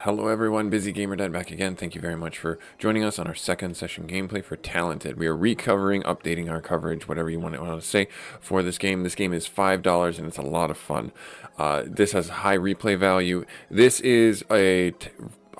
Hello everyone, busygamerdad back again. Thank you very much for joining us on our second session gameplay for Talented. We are recovering, updating our coverage, whatever you want to say for this game. This game is $5 and it's a lot of fun. This has high replay value. This is I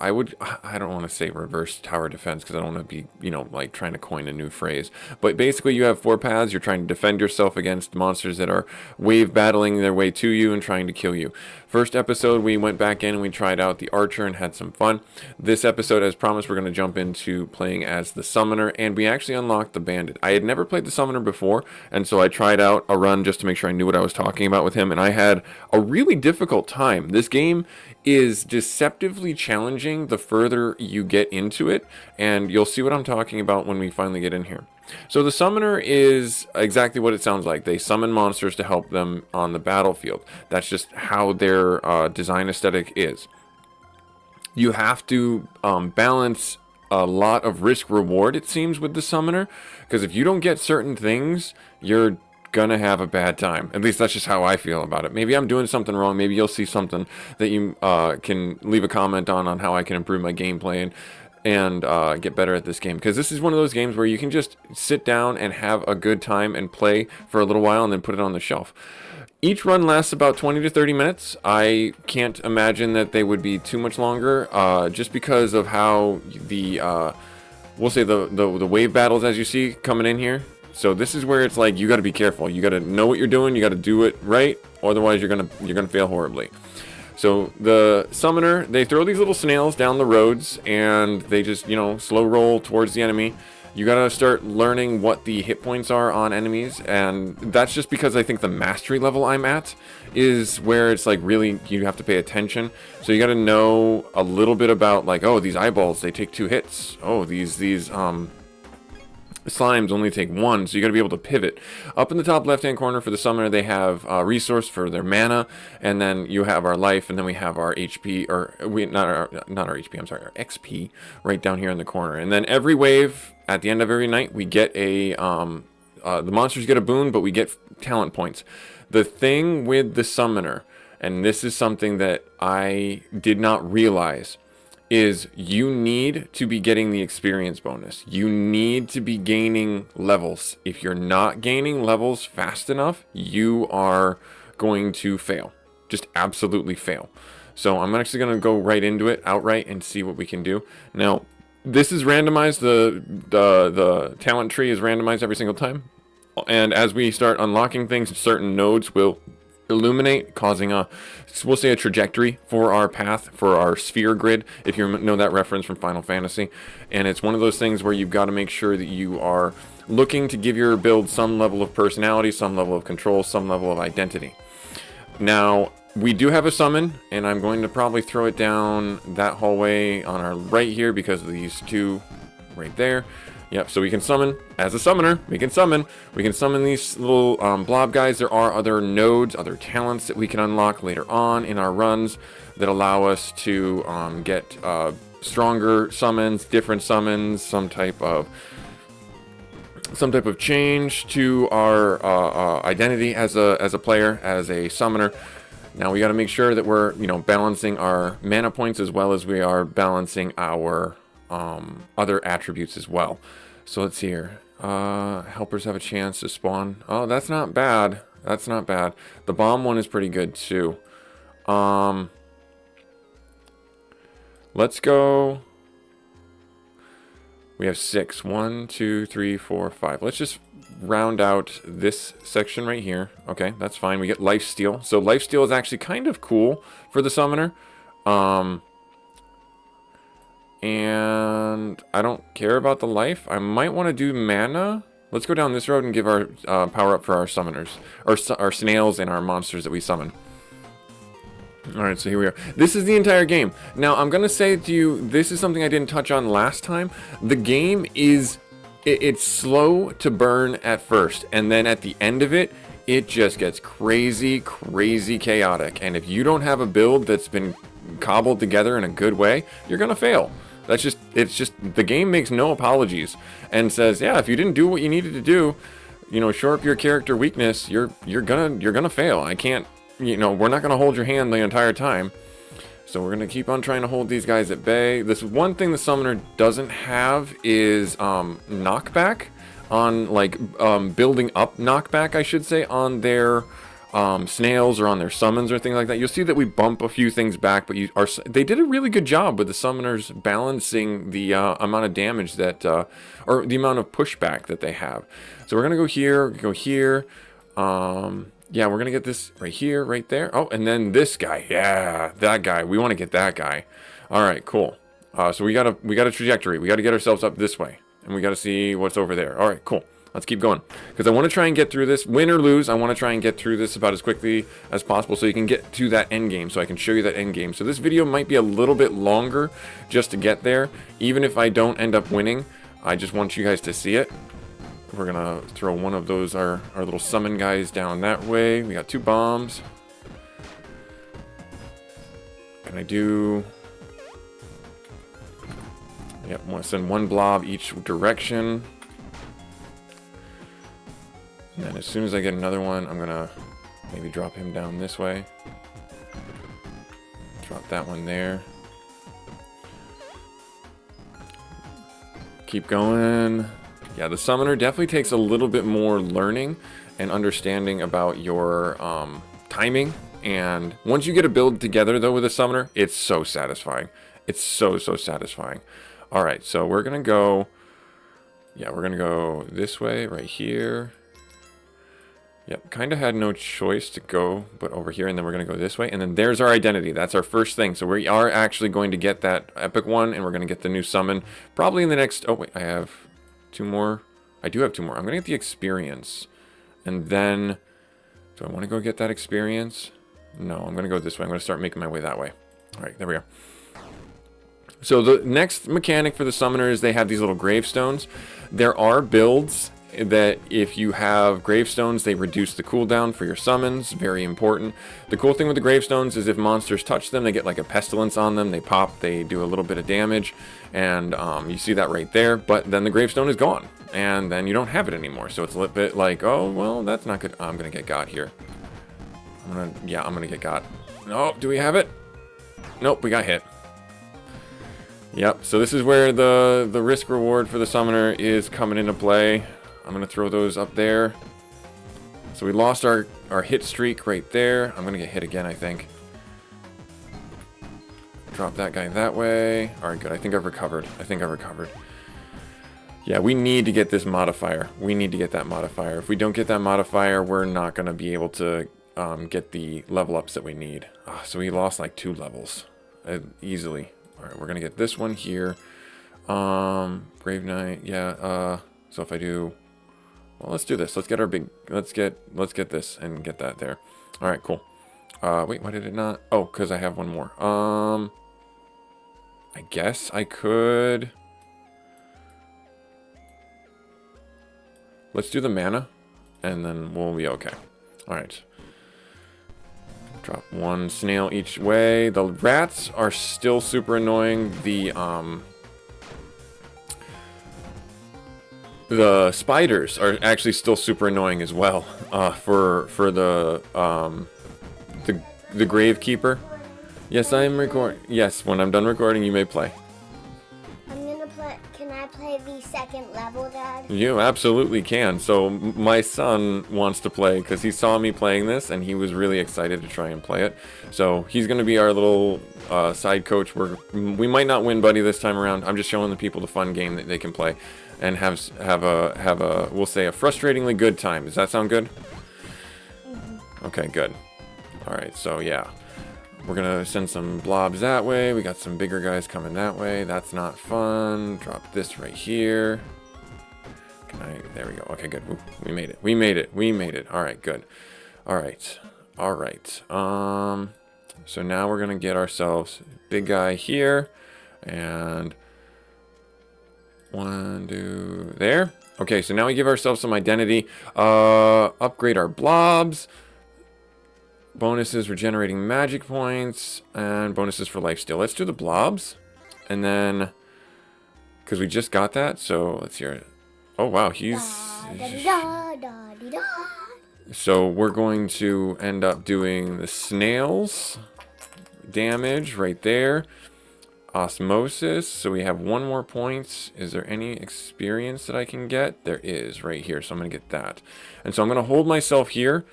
don't want to say reverse tower defense because I don't want to be, like trying to coin a new phrase. But basically you have four paths. You're trying to defend yourself against monsters that are wave battling their way to you and trying to kill you. First episode, we went back in and we tried out the archer and had some fun. This episode, as promised, we're going to jump into playing as the summoner, and we actually unlocked the bandit. I had never played the summoner before, and so I tried out a run just to make sure I knew what I was talking about with him, and I had a really difficult time. This game is deceptively challenging the further you get into it, and you'll see what I'm talking about when we finally get in here. So the summoner is exactly what it sounds like. They summon monsters to help them on the battlefield. That's just how their design aesthetic is. You have to balance a lot of risk reward, it seems, with the summoner, because if you don't get certain things, you're gonna have a bad time. At least that's just how I feel about it. Maybe I'm doing something wrong. Maybe you'll see something that you can leave a comment on how I can improve my gameplay and get better at this game, because this is one of those games where you can just sit down and have a good time and play for a little while and then put it on the shelf. Each run lasts about 20 to 30 minutes. I can't imagine that they would be too much longer, just because of how the we'll say the wave battles, as you see, coming in here. So this is where it's like you got to be careful. You got to know what you're doing. You got to do it right, otherwise you're gonna fail horribly. So the summoner, they throw these little snails down the roads and they just, slow roll towards the enemy. You gotta start learning what the hit points are on enemies, and that's just because I think the mastery level I'm at is where it's like really you have to pay attention. So you gotta know a little bit about, like, oh, these eyeballs, they take 2 hits. Oh, these slimes only take 1, so you got to be able to pivot. Up in the top left hand corner for the summoner, they have a resource for their mana, and then you have our life, and then we have our HP, or not our HP, I'm sorry, our XP right down here in the corner. And then every wave at the end of every night, we get the monsters get a boon, but we get talent points. The thing with the summoner, and this is something that I did not realize, is you need to be getting the experience bonus. You need to be gaining levels. If you're not gaining levels fast enough, you are going to fail. Just absolutely fail. So I'm actually going to go right into it outright and see what we can do. Now, this is randomized. The talent tree is randomized every single time. And as we start unlocking things, certain nodes will illuminate, causing we'll say a trajectory for our path, for our sphere grid, if you know that reference from Final Fantasy. And it's one of those things where you've got to make sure that you are looking to give your build some level of personality, some level of control, some level of identity. Now, we do have a summon, and I'm going to probably throw it down that hallway on our right here because of these 2 right there. Yep, so we can summon, as a summoner, we can summon these little blob guys. There are other nodes, other talents that we can unlock later on in our runs that allow us to get stronger summons, different summons, some type of change to our identity as a player, as a summoner. Now we got to make sure that we're, balancing our mana points as well as we are balancing our other attributes as well. So let's see here. Helpers have a chance to spawn. Oh, that's not bad. That's not bad. The bomb one is pretty good too. Let's go. We have 6. 1, 2, 3, 4, 5. Let's just round out this section right here. Okay, that's fine. We get lifesteal. So lifesteal is actually kind of cool for the summoner. And I don't care about the life. I might want to do mana. Let's go down this road and give our power up for our summoners, or our snails and our monsters that we summon. Alright, so here we are. This is the entire game. Now, I'm going to say to you, this is something I didn't touch on last time. The game is, it's slow to burn at first, and then at the end of it, it just gets crazy, crazy chaotic. And if you don't have a build that's been cobbled together in a good way, you're going to fail. It's just, the game makes no apologies and says, yeah, if you didn't do what you needed to do, shore up your character weakness, you're gonna fail. I can't, we're not gonna hold your hand the entire time. So we're going to keep on trying to hold these guys at bay. This one thing the summoner doesn't have is knockback on, like, building up knockback, I should say, on their snails or on their summons or things like that. You'll see that we bump a few things back, but they did a really good job with the summoners balancing the amount of damage that, or the amount of pushback that they have. So we're going to go here, yeah, we're going to get this right here, right there. Oh, and then this guy. Yeah, that guy. We want to get that guy. All right, cool. So we got a trajectory. We got to get ourselves up this way. And we got to see what's over there. All right, cool. Let's keep going. Because I want to try and get through this. Win or lose, I want to try and get through this about as quickly as possible so you can get to that end game. So I can show you that end game. So this video might be a little bit longer just to get there. Even if I don't end up winning, I just want you guys to see it. We're going to throw one of those, our little summon guys down that way. We got 2 bombs. Can I do... Yep, I want to send 1 blob each direction. And then as soon as I get another one, I'm going to maybe drop him down this way. Drop that one there. Keep going. Yeah, the summoner definitely takes a little bit more learning and understanding about your timing. And once you get a build together, though, with a summoner, it's so satisfying. It's so satisfying. All right, so we're going to go... Yeah, we're going to go this way, right here. Yep, kind of had no choice to go but over here, and then we're going to go this way. And then there's our identity. That's our first thing. So we are actually going to get that epic one, and we're going to get the new summon probably in the next... Oh, wait, I have 2 more. I do have 2 more. I'm going to get the experience. And then... Do I want to go get that experience? No, I'm going to go this way. I'm going to start making my way that way. All right, there we are. So the next mechanic for the summoner is they have these little gravestones. There are builds that if you have gravestones, they reduce the cooldown for your summons. Very important. The cool thing with the gravestones is if monsters touch them, they get like a pestilence on them. They pop, they do a little bit of damage, and you see that right there. But then the gravestone is gone, and then you don't have it anymore. So it's a little bit like, oh, well, that's not good. I'm going to get got here. I'm going to get got. Oh, do we have it? Nope, we got hit. Yep, so this is where the risk reward for the summoner is coming into play. I'm going to throw those up there. So we lost our hit streak right there. I'm going to get hit again, I think. Drop that guy that way. All right, good. I think I've recovered. Yeah, we need to get this modifier. We need to get that modifier. If we don't get that modifier, we're not going to be able to get the level ups that we need. So we lost like 2 levels easily. All right, we're going to get this one here. Brave Knight. Yeah, so if I do... Well, let's do this. Let's get our big... Let's get this and get that there. All right, cool. Wait, why did it not... Oh, because I have one more. I guess I could... Let's do the mana, and then we'll be okay. All right. Drop 1 snail each way. The rats are still super annoying. The spiders are actually still super annoying as well. For the gravekeeper. Yes, I am recording. Yes, when I'm done recording, you may play. I'm gonna play. Can I play the 2nd level, Dad? You absolutely can. So my son wants to play because he saw me playing this and he was really excited to try and play it. So he's going to be our little side coach. We might not win, buddy, this time around. I'm just showing the people the fun game that they can play and have a we'll say a frustratingly good time. Does that sound good? Mm-hmm. Okay, good. All right, so yeah. We're going to send some blobs that way. We got some bigger guys coming that way. That's not fun. Drop this right here. There we go. Okay, good. Ooh, we made it. All right, good. All right. So now we're going to get ourselves big guy here. And 1, 2, there. Okay, so now we give ourselves some identity. Upgrade our blobs. Bonuses for generating magic points, and bonuses for lifesteal. Let's do the blobs, and then, because we just got that, so let's hear it. Oh, wow, So we're going to end up doing the snails. damage right there. Osmosis, so we have 1 more point. Is there any experience that I can get? There is right here, so I'm gonna get that. And so I'm gonna hold myself here,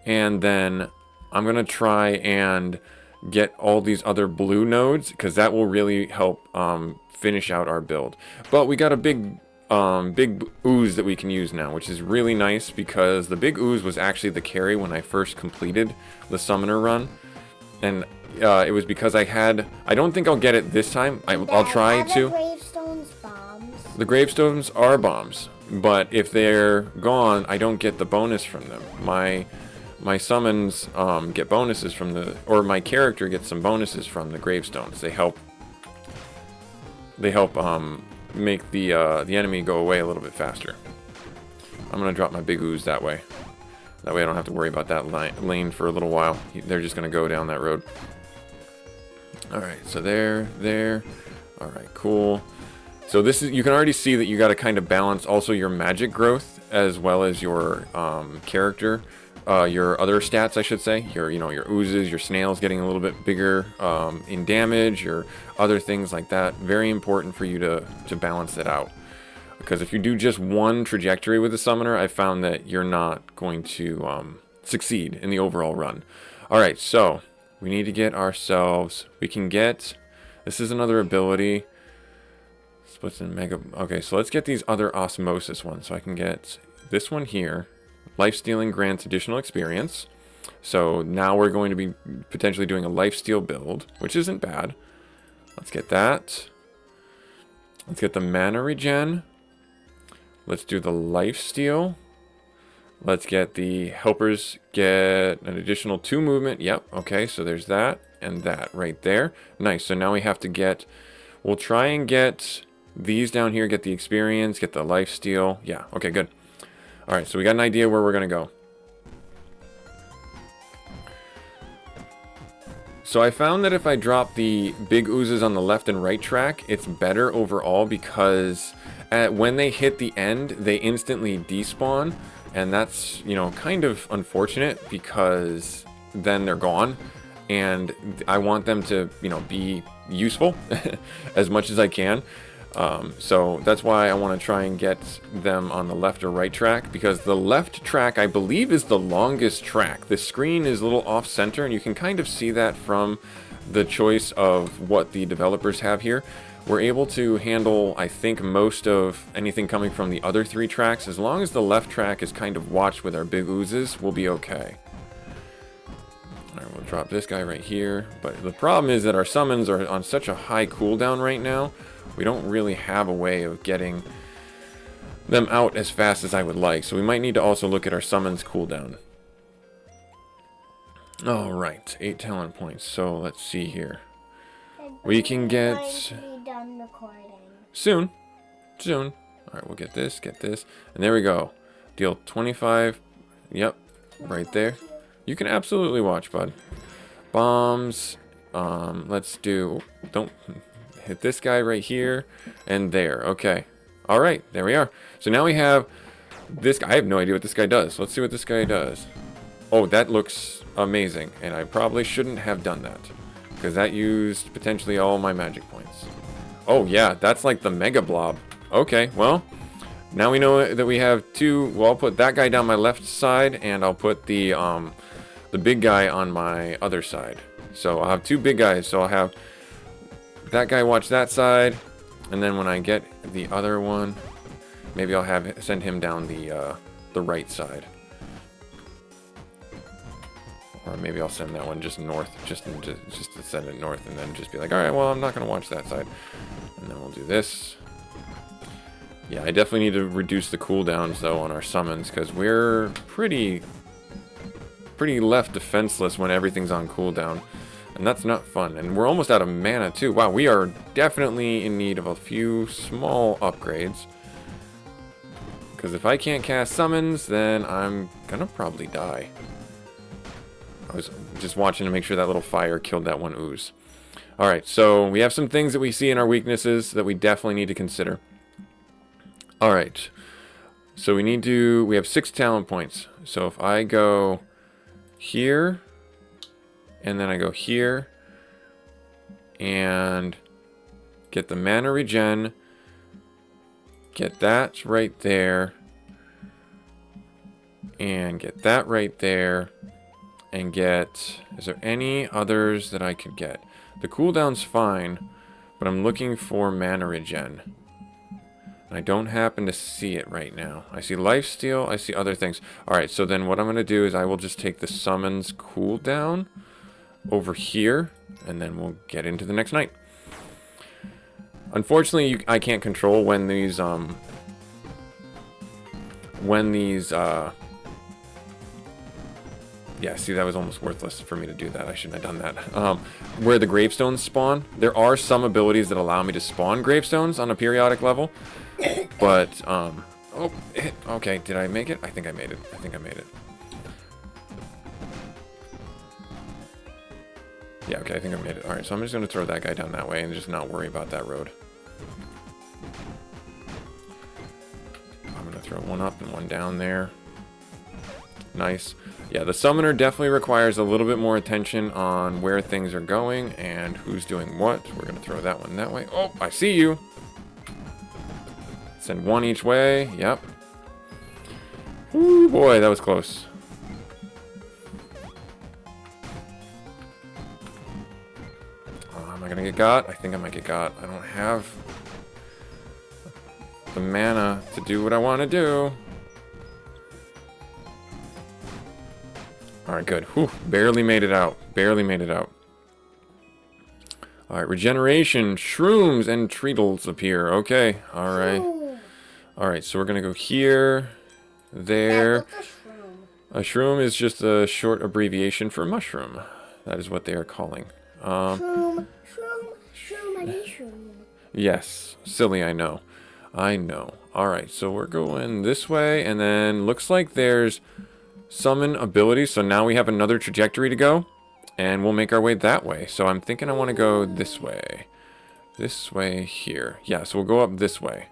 and then I'm gonna try and get all these other blue nodes, because that will really help finish out our build. But we got a big ooze that we can use now, which is really nice, because the big ooze was actually the carry when I first completed the summoner run. And it was because I don't think I'll get it this time. I'll try to. Are the gravestones bombs? The gravestones are bombs, but if they're gone, I don't get the bonus from them. My summons get bonuses from or my character gets some bonuses from the gravestones. They help make the enemy go away a little bit faster. I'm gonna drop my big ooze that way. That way I don't have to worry about that lane for a little while. They're just gonna go down that road. Alright, so there. Alright, cool. So this is, you can already see that you got to kind of balance also your magic growth as well as your character, your other stats, I should say. Your oozes, your snails getting a little bit bigger in damage, your other things like that. Very important for you to balance it out. Because if you do just one trajectory with the summoner, I found that you're not going to succeed in the overall run. Alright, so we need to get ourselves, this is another ability. Splits in mega, okay, so let's get these other osmosis ones. So I can get this one here. Life stealing grants additional experience. So now we're going to be potentially doing a life steal build, which isn't bad. Let's get that. Let's get the mana regen. Let's do the life steal. Let's get the helpers get an additional 2 movement. Yep, okay, so there's that and that right there. Nice, so now we have to get, we'll try and get these down here, get the experience, get the life steal. Yeah, okay, good. Alright, so we got an idea where we're going to go. So I found that if I drop the big oozes on the left and right track, it's better overall because when they hit the end, they instantly despawn. And that's, kind of unfortunate because then they're gone. And I want them to, be useful as much as I can. So that's why I want to try and get them on the left or right track, because the left track, I believe, is the longest track. The screen is a little off center, and you can kind of see that from the choice of what the developers have here. We're able to handle, I think, most of anything coming from the other 3 tracks. As long as the left track is kind of watched with our big oozes, we'll be okay. Alright, we'll drop this guy right here. But the problem is that our summons are on such a high cooldown right now, we don't really have a way of getting them out as fast as I would like. So we might need to also look at our summons cooldown. Alright, 8 talent points. So let's see here. We can get... Done recording. Soon. Alright, we'll get this, and there we go. Deal 25. Yep, right there. You can absolutely watch, bud. Bombs. Let's do... Don't hit this guy right here and there. Okay. Alright, there we are. So now we have this guy. I have no idea what this guy does. Let's see what this guy does. Oh, that looks amazing, and I probably shouldn't have done that, because that used potentially all my magic points. Oh yeah, that's like the mega blob. Okay, well, now we know that we have 2. Well, I'll put that guy down my left side, and I'll put the big guy on my other side. So I'll have 2 big guys. So I'll have that guy watch that side, and then when I get the other one, maybe I'll send him down the right side. Or maybe I'll send that one just north, just to send it north, and then just be like, alright, well, I'm not going to watch that side. And then we'll do this. Yeah, I definitely need to reduce the cooldowns, though, on our summons, because we're pretty left defenseless when everything's on cooldown. And that's not fun. And we're almost out of mana, too. Wow, we are definitely in need of a few small upgrades. Because if I can't cast summons, then I'm going to probably die. I was just watching to make sure that little fire killed that one ooze. Alright, so we have some things that we see in our weaknesses that we definitely need to consider. Alright, so we have 6 talent points. So if I go here, and then I go here, and get the mana regen. Get that right there. And get that right there. And get... Is there any others that I could get? The cooldown's fine, but I'm looking for mana regen. I don't happen to see it right now. I see lifesteal, I see other things. Alright, so then what I'm going to do is I will just take the summons cooldown over here, and then we'll get into the next night. Unfortunately, I can't control when these, yeah, see, that was almost worthless for me to do that. I shouldn't have done that. Where the gravestones spawn, there are some abilities that allow me to spawn gravestones on a periodic level. But, oh, okay, did I make it? I think I made it. I think I made it. Yeah, okay, I think I made it. Alright, so I'm just going to throw that guy down that way and just not worry about that road. I'm going to throw one up and one down there. Nice. Yeah, the summoner definitely requires a little bit more attention on where things are going and who's doing what. We're going to throw that one that way. Oh, I see you. Send one each way. Yep. Ooh, boy, that was close. Am I going to get got? I think I might get got. I don't have the mana to do what I want to do. Alright, good. Whew, barely made it out. Barely made it out. Alright, regeneration, shrooms, and treadles appear. Okay, alright. Alright, so we're going to go here, there. A shroom is just a short abbreviation for mushroom. That is what they are calling. Shroom, I need shroom. Yes, silly, I know. I know. Alright, so we're going this way, and then looks like there's summon ability, so now we have another trajectory to go, and we'll make our way that way. So I'm thinking I want to go this way here. Yeah, so we'll go up this way.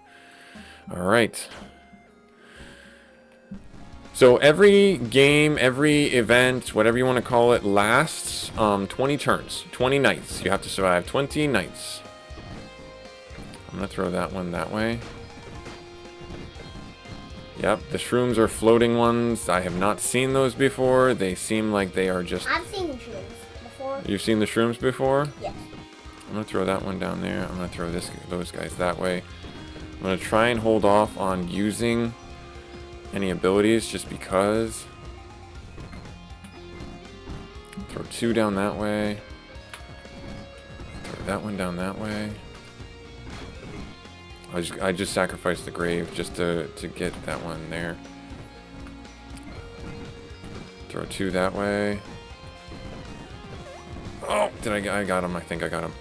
All right, so every game, every event, whatever you want to call it, lasts 20 turns, 20 nights. You have to survive 20 nights. I'm gonna throw that one that way. Yep, the shrooms are floating ones. I have not seen those before. They seem like they are just... I've seen the shrooms before. You've seen the shrooms before? Yes. I'm going to throw that one down there. I'm going to throw those guys that way. I'm going to try and hold off on using any abilities just because. Throw two down that way. Throw that one down that way. I just sacrificed the grave just to get that one there. Throw two that way. Oh, I got him. I think I got him.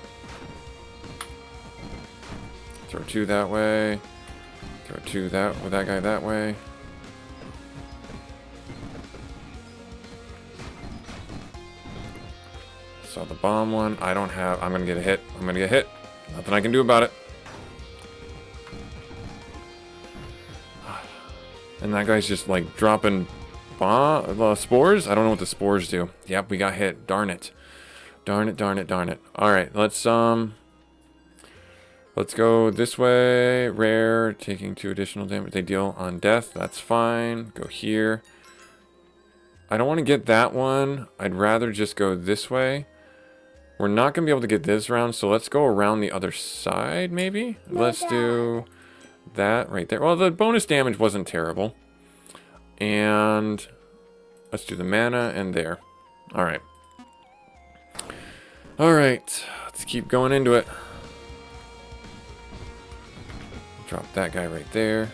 Throw two that way. Throw two with that guy that way. Saw the bomb one. I don't have... I'm going to get a hit. I'm going to get hit. Nothing I can do about it. And that guy's just like dropping spores. I don't know what the spores do. Yep, we got hit. Darn it. Darn it, darn it, darn it. Alright, let's go this way. Rare, taking 2 additional damage. They deal on death. That's fine. Go here. I don't want to get that one. I'd rather just go this way. We're not going to be able to get this round, so let's go around the other side, maybe? Let's do that right there. Well, the bonus damage wasn't terrible. And let's do the mana and there. Alright. Alright. Let's keep going into it. Drop that guy right there.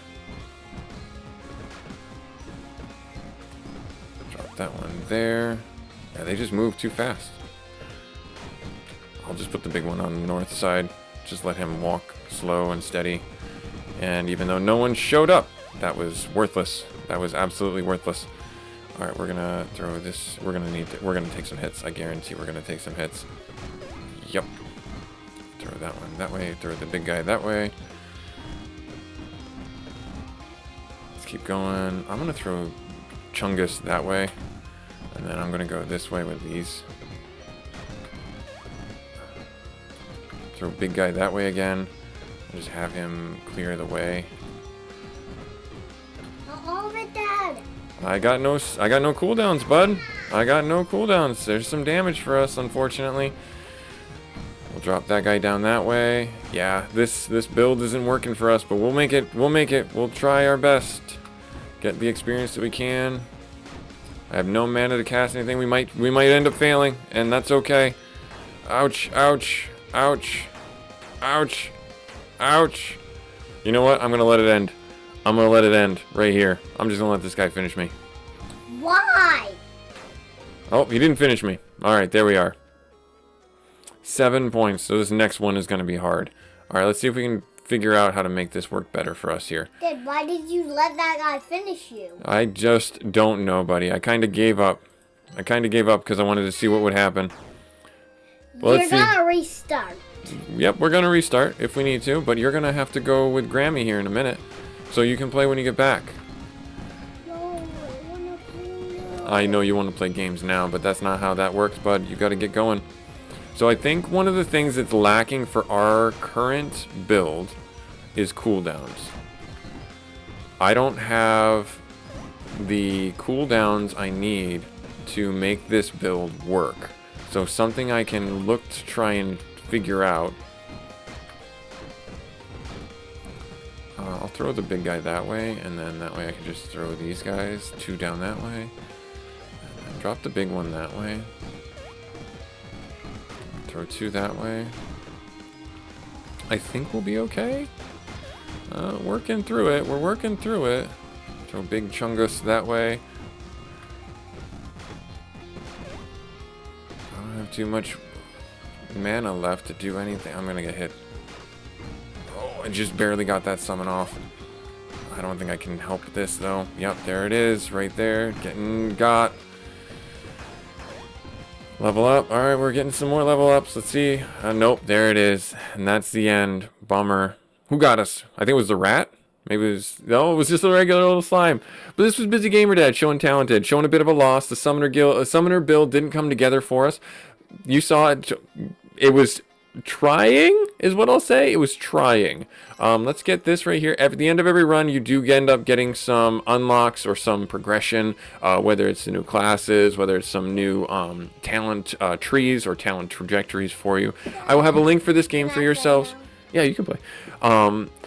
Drop that one there. Yeah, they just move too fast. I'll just put the big one on the north side. Just let him walk slow and steady. And even though no one showed up, that was worthless. That was absolutely worthless. All right, we're gonna throw this. We're gonna take some hits. I guarantee we're gonna take some hits. Yep. Throw that one that way. Throw the big guy that way. Let's keep going. I'm gonna throw Chungus that way, and then I'm gonna go this way with these. Throw big guy that way again. Just have him clear the way. All of it, Dad. I got no cooldowns, bud. I got no cooldowns. There's some damage for us, unfortunately. We'll drop that guy down that way. Yeah, this build isn't working for us, but we'll make it. We'll make it. We'll try our best. Get the experience that we can. I have no mana to cast anything. We might end up failing, and that's okay. Ouch, ouch, ouch, ouch, ouch. You know what? I'm gonna let it end. I'm gonna let it end right here. I'm just gonna let this guy finish me. Why? Oh, he didn't finish me. Alright, there we are. 7 points. So this next one is gonna be hard. Alright, let's see if we can figure out how to make this work better for us here. Dad, why did you let that guy finish you? I just don't know, buddy. I kind of gave up. I kind of gave up because I wanted to see what would happen. Well, You're gonna restart. Yep, we're gonna restart if we need to, but you're gonna have to go with Grammy here in a minute, so you can play when you get back. No, I wanna play now. I know you want to play games now, but that's not how that works, bud. You got to get going. So I think one of the things that's lacking for our current build is cooldowns. I don't have the cooldowns I need to make this build work. So something I can look to try and figure out. I'll throw the big guy that way, and then that way I can just throw these guys 2 down that way. And then drop the big one that way. Throw 2 that way. I think we'll be okay. Working through it. We're working through it. Throw big Chungus that way. I don't have too much mana left to do anything. I'm gonna get hit. Oh, I just barely got that summon off. I don't think I can help with this though. Yep, there it is, right there. Getting got. Level up. Alright, we're getting some more level ups. Let's see. Nope, there it is. And that's the end. Bummer. Who got us? I think it was the rat? Maybe it was... No, it was just a regular little slime. But this was busygamerdad showing talented. Showing a bit of a loss. The summoner build didn't come together for us. You saw it. It was trying, is what I'll say. It was trying. Let's get this right here. At the end of every run, you do end up getting some unlocks or some progression, whether it's the new classes, whether it's some new talent trees or talent trajectories for you. I will have a link for this game for yourselves. Yeah, you can play.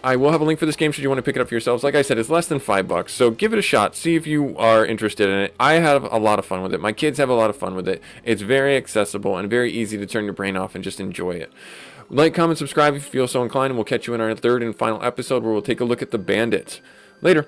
I will have a link for this game should you want to pick it up for yourselves. Like I said, it's less than $5, so give it a shot. See if you are interested in it. I have a lot of fun with it. My kids have a lot of fun with it. It's very accessible and very easy to turn your brain off and just enjoy it. Like, comment, subscribe if you feel so inclined, and we'll catch you in our 3rd and final episode where we'll take a look at the bandits. Later.